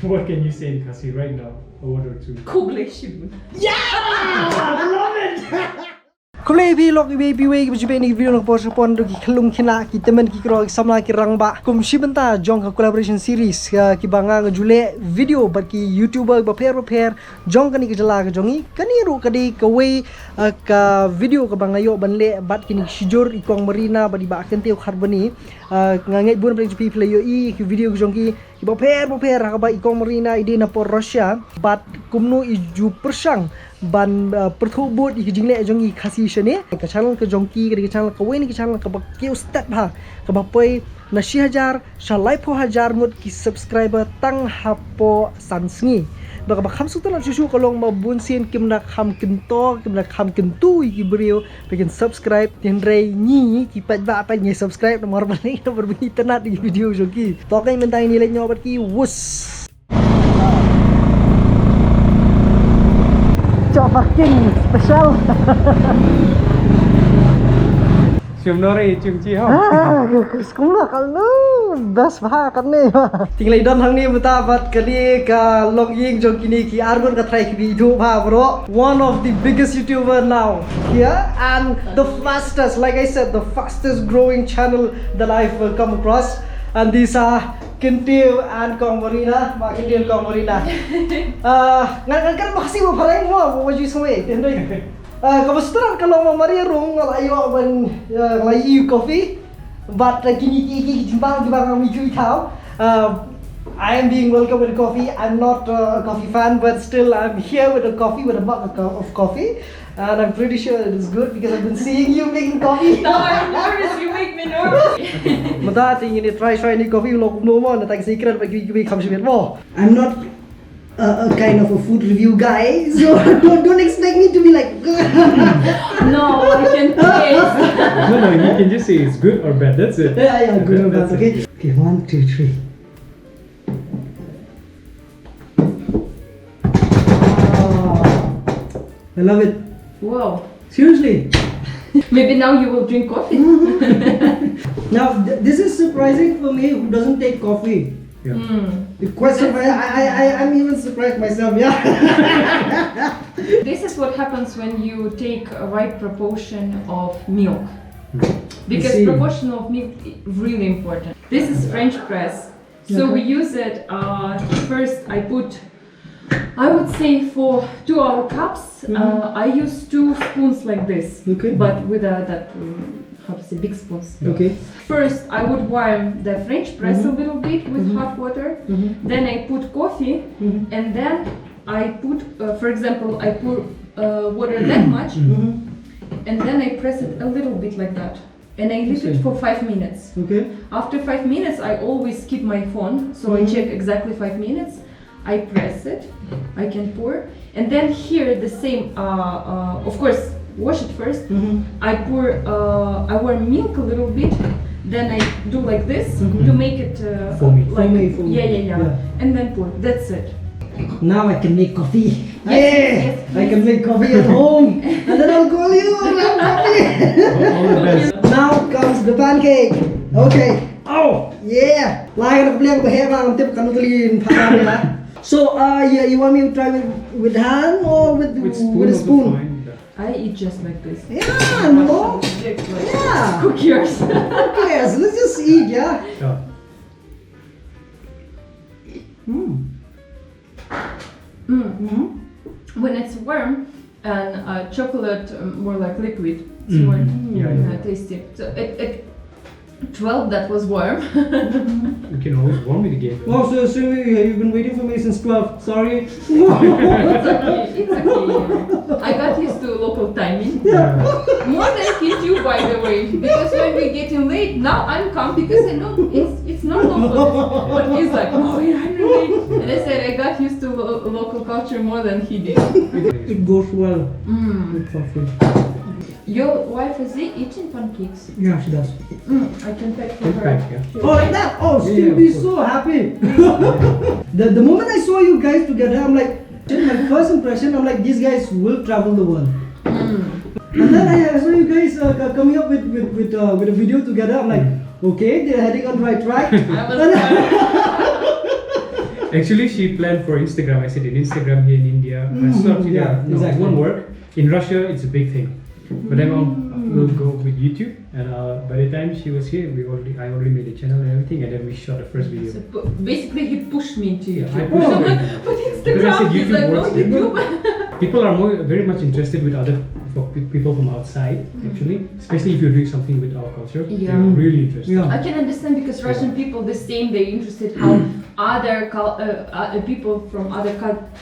What can you say in Khasi right now? A word or two. Kubleshim. Yeah! I love it! Collab log baby way ke jube ni video nak post pon do ki khlung khina ki temen ki kro samla ki rangba kum shibanta jong ka collaboration series ki banga jule video bar ki youtuber ba pher jong kani ki jala ka jongi kani ru kadi ka way ka video ka banga yo banle bat kini shijur ikong marina badi ba kenteu kharbani ngangai bun bre jupi play yo I ki video jong ki ba pher ka ba ikong marina ide na por Russia bat kumnu iju persang ban perthubut jingle jongi khasi shane ka channel ka jongki ka channel ka wen ki channel ka bakeu step ha ka bapoi na 6000 shalai 4000 ngot ki subscriber tang hapo sansngi ba ka kham sutan chu ka long ma bun sin kimna kham kinto kimna kham kintu ki brio bikin subscribe tin rei ni ki pat ba pa ni subscribe nomor balik no berbunyi tenat di video jongki to kai mentai nilai nyobat ki wus parking special. Chum nori chum chi ho. Sekolah kalau bas bah kan ni. Tinggal idon hang ni mutabat kali ka long ying jong kini ki argon ka try ki video ba bro. One of the biggest YouTuber now here and the fastest, like I said, the fastest growing channel that I've come across. And these are Kyntieu and Marina, Kyntieu and Marina. Ngan makasih mo pareng mo wajib semua. Tendai. Kebetulan kalau Maria rong ayo ban layu coffee, but kini jimbang kami cuy tahu. I am being welcome with coffee. I'm not a coffee fan, but still I'm here with a coffee, with a mug of coffee. And I'm pretty sure it is good because I've been seeing you making coffee. No, I'm nervous. You make me nervous. Mata tingin try any coffee lo no mo na tag secret but you come shit mo. I'm not a kind of a food review guy, so don't expect me to be like No, I can taste. No, you can just say it's good or bad. That's it. Yeah, good or bad. Okay. Okay, 1, 2, 3. I love it. Wow. Seriously. Maybe now you will drink coffee. Now this is surprising for me who doesn't take coffee. Yeah. Quite surprised. I'm even surprised myself. Yeah. This is what happens when you take a right proportion of milk. Because proportion of milk is really important. This is French press. So we use it, first I put, I would say for 2 hour cups, I use 2 spoons like this. Okay. But with how to say, big spoons. Okay. First I would warm the French press a little bit with hot water. Then I put coffee and then I put, for example, I pour water that much and then I press it a little bit like that. And I leave it for 5 minutes. Okay. After 5 minutes I always keep my phone, so I check exactly 5 minutes. I press it, I can pour, and then here the same, of course, wash it first. I pour, I warm milk a little bit, then I do like this to make it foamy. Like, yeah, and then pour, that's it. Now I can make coffee. Yeah, I can make coffee at home, and then I'll call you and have coffee. All the best. Now comes the pancake. Okay. Oh, yeah. Lain aku bilang berheran tip kan utelin pakai lah. So, yeah, you want me to try with hand or with a spoon? I eat just like this. Yeah, no. Yeah. Who cares? Who cares? Let's just eat, yeah. Sure. When it's warm and chocolate more like liquid, it's more tasty. So at 12 that was warm. You can always warm it again. Oh, so you've been waiting for me since 12. Sorry. It's okay. I got used to local timing. Yeah. More than Kyntieu, by the way, because when we getting late, now I'm calm because I know it's not local. But he's like, oh, I'm late. And I said I got used to local culture more than he did. It goes well with coffee. Your wife is eating pancakes? Yeah, she does. I can pack for her. Oh, like that? Oh, she'll be so happy. The moment I saw you guys together, I'm like, my first impression, I'm like, these guys will travel the world. And then I saw you guys coming up with a video together. I'm like, okay, they're heading on the right track. Actually, she planned for Instagram. I said in Instagram here in India. I thought, yeah, no, exactly. it won't work. In Russia, it's a big thing. But then we'll go with YouTube. And by the time she was here, I already made a channel and everything. And then we shot the first video. So basically, he pushed me into Yeah, YouTube. I pushed her. But Because I said Instagram, he's YouTube like, no, works. YouTube. People are very much interested with people from outside, actually. Especially if you're doing something with our culture. Yeah. They're really interested. Yeah. I can understand because Russian people the same. They're interested how other people from other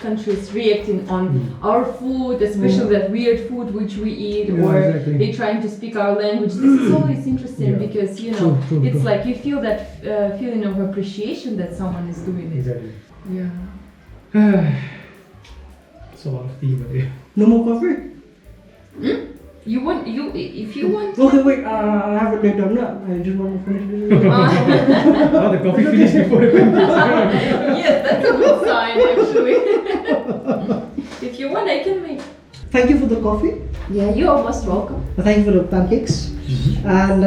countries reacting on our food, especially that weird food which we eat, Yeah, or exactly. they trying to speak our language. This is always interesting Yeah. because you know True, it's true. like you feel that feeling of appreciation that someone is doing it. Exactly. Yeah. It's a lot of tea, but yeah. No more coffee? If you want. Okay, wait. I haven't made done that. I just want to finish this. Oh, the coffee finished before the pancakes. Yes, that's a good sign actually. If you want, I can make. Thank you for the coffee. Yeah, you are most welcome. Thank you for the pancakes. And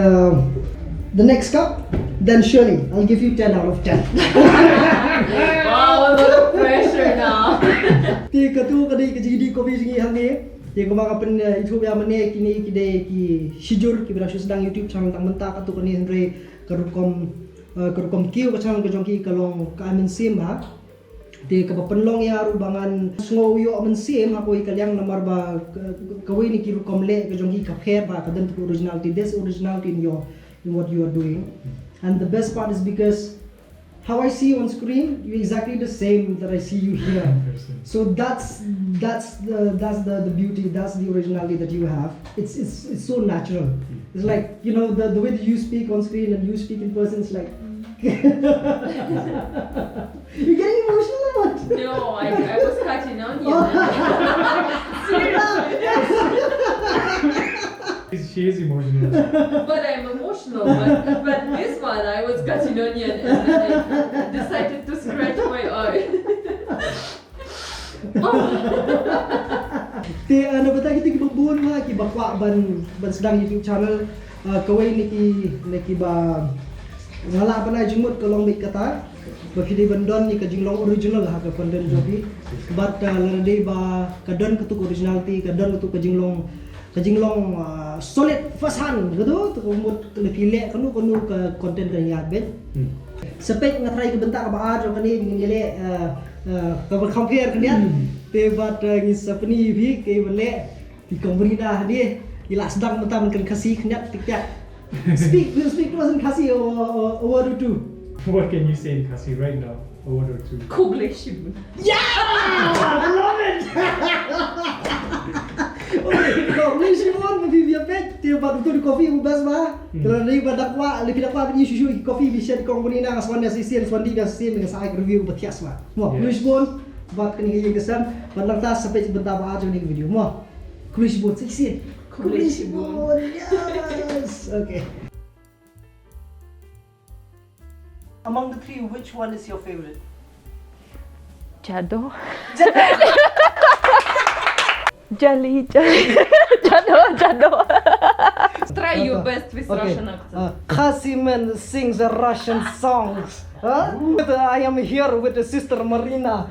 the next cup, then surely I'll give you 10 out of 10. Wow, a lot of pressure now. Ti katu kadi kejidi kopi singi hangi. Ti ko mga pen YouTube ya mane kini kide ki sijur ki bela sedang YouTube channel tang menta katu kani andre kerukom kiu ka channel kejongki kalong ka amin sim ha. Ti ka penlong ya rubangan sngo yo amin sim ako ikalyang namar ba kawai ni ki rukom le kejongki ka pher ba kadan to originality. This originality in what you are doing. And the best part is because how I see you on screen, you're exactly the same that I see you here. So that's the beauty, that's the originality that you have. It's so natural. It's like, you know, the way that you speak on screen and you speak in person, it's like you're getting emotional or what? No, I was cutting onion. She is emotional. But I'm emotional. But this one, I was cutting onion and then I decided to scratch my eye. Ti ano ba tayo kita kibubuon ha kibakwa ban sedang YouTube channel kawai niki ba ngala pa na jimut kalong may kata bakidi bandon ni kajinglong original ha ka pandon jobi but lade ba kadon ketuk originality kadon ketuk kajinglong solid first hand gitu to kumutlepile kanu ka content kan yat bet sepek ngatrai ke bentak ba ad kani ngile ka compare kan yat te bat ngi sapni bi ke bele di company dah dia ila sedang mentam kan kasih knyat tikyak speak wasn't kasih or word or two. What can you say in Kasi right now? A word or two. Kugleshim. Yeah! I love it! Okay, kalau ni Simon mesti dia pet dia buat betul kopi ubas bah. Kalau ni badakwa lebih dakwa punya susu kopi bisa di company na aswan assistant swandi dan sim dengan saya review betias bah. Mo, Luis Bon buat kini yang kesan bandang tas sampai sebentar bah aja ni video. Mo, Luis Bon seksi. Luis Bon. Yes. Okay. Among the three, which one is your favorite? Jado. Jali. Jado. Try your best with Russian accent. Kasiman sings the Russian songs. Huh? I am here with the sister Marina.